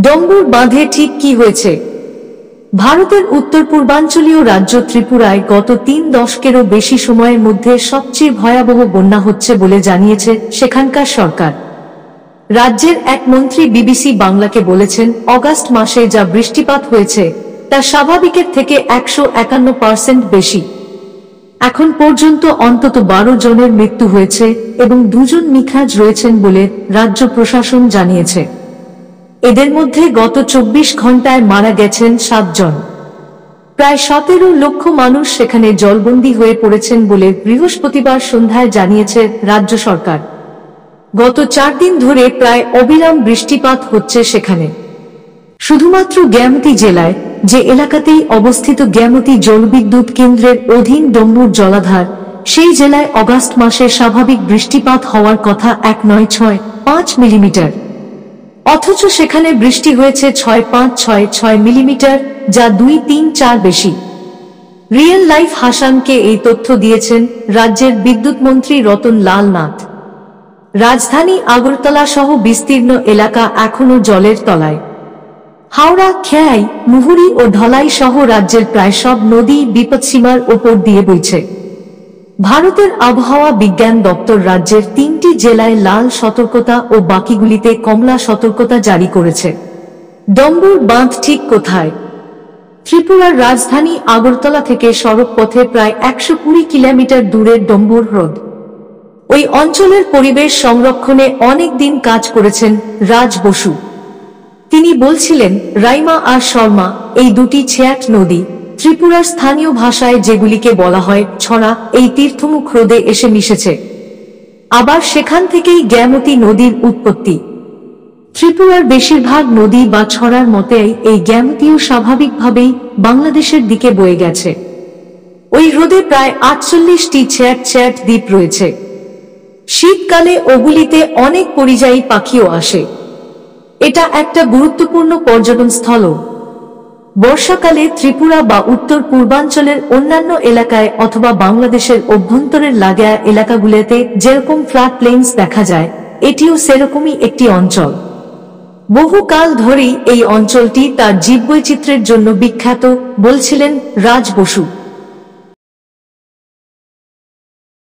ডম্বুর বাঁধে ঠিক কি হয়েছে? ভারতের উত্তর পূর্বাঞ্চলীয় রাজ্য ত্রিপুরায় গত ৩ দশকেরও বেশি সময়ের মধ্যে সবচেয়ে ভয়াবহ বন্যা হচ্ছে বলে জানিয়েছে সেখানকার সরকার। রাজ্যের এক মন্ত্রী বিবিসি বাংলাকে বলেছেন, অগাস্ট মাসে যা বৃষ্টিপাত হয়েছে তা স্বাভাবিকের থেকে ১৫১% বেশি। এখন পর্যন্ত অন্তত ১২ জনের মৃত্যু হয়েছে এবং ২ জন নিখোঁজ রয়েছেন বলে রাজ্য প্রশাসন জানিয়েছে। এদের মধ্যে গত ২৪ ঘন্টায় মারা গেছেন ৭ জন। প্রায় ১৭ লক্ষ মানুষ সেখানে জলবন্দী হয়ে পড়েছেন বলে বৃহস্পতিবার সন্ধ্যায় জানিয়েছে রাজ্য সরকার। গত ৪ দিন ধরে প্রায় অবিরাম বৃষ্টিপাত হচ্ছে সেখানে। শুধুমাত্র গ্যামতি জেলায়, যে এলাকাতেই অবস্থিত গ্যামতি জলবিদ্যুৎ কেন্দ্রের অধীন ডম্বুর জলাধার, সেই জেলায় অগাস্ট মাসে স্বাভাবিক বৃষ্টিপাত হওয়ার কথা ১৯৬৫ মিলিমিটার। অথচ সেখানে বৃষ্টি হয়েছে ৬৫৬৬ মিলিমিটার, যা ২-৩-৪ বেশি। রিয়েল লাইফ হাসানকে এই তথ্য দিয়েছেন রাজ্যের বিদ্যুৎ মন্ত্রী রতন লাল নাথ। রাজধানী আগরতলা সহ বিস্তীর্ণ এলাকা এখনো জলের তলায়। হাওড়া, খেয়াই, মুহুরী ও ধলাই সহ রাজ্যের প্রায় সব নদী বিপৎসীমার ওপর দিয়ে বইছে। ভারতের আবহাওয়া বিজ্ঞান দপ্তর রাজ্যের ৩টি জেলায় লাল সতর্কতা ও বাকিগুলিতে কমলা সতর্কতা জারি করেছে। ডম্বুর বাঁধ ঠিক কোথায়? ত্রিপুরার রাজধানী আগরতলা থেকে সড়ক পথে প্রায় ১২০ কিলোমিটার দূরে ডম্বুর হ্রদ। ওই অঞ্চলের পরিবেশ সংরক্ষণে অনেক দিন কাজ করেছেন রাজ বসু। তিনি বলছিলেন, রাইমা আর শর্মা, এই দুটি ছেয়াট নদী, ত্রিপুরার স্থানীয় ভাষায় যেগুলিকে বলা হয় ছড়া, এই তীর্থমুখ হ্রদে এসে মিশেছে। আবার সেখান থেকেই গ্যামতী নদীর উৎপত্তি। ত্রিপুরার বেশিরভাগ নদী বা ছড়ার মতেই এই গ্যামতীও স্বাভাবিকভাবেই বাংলাদেশের দিকে বয়ে গেছে। ওই হ্রদে প্রায় ৪৮টি ছেয়াট দ্বীপ রয়েছে। শীতকালে ওগুলিতে অনেক পরিযায়ী পাখিও আসে। এটা একটা গুরুত্বপূর্ণ পর্যটন স্থলও। বর্ষাকালে ত্রিপুরা বা উত্তর পূর্বাঞ্চলের অন্যান্য এলাকায় অথবা বাংলাদেশের অভ্যন্তরের লাগোয়া এলাকাগুলোতে যেরকম ফ্ল্যাট প্লেনস দেখা যায়, এটিও সেরকমই একটি অঞ্চল। বহুকাল ধরেই এই অঞ্চলটি তার জীববৈচিত্র্যের জন্য বিখ্যাত, বলছিলেন রাজ বসু।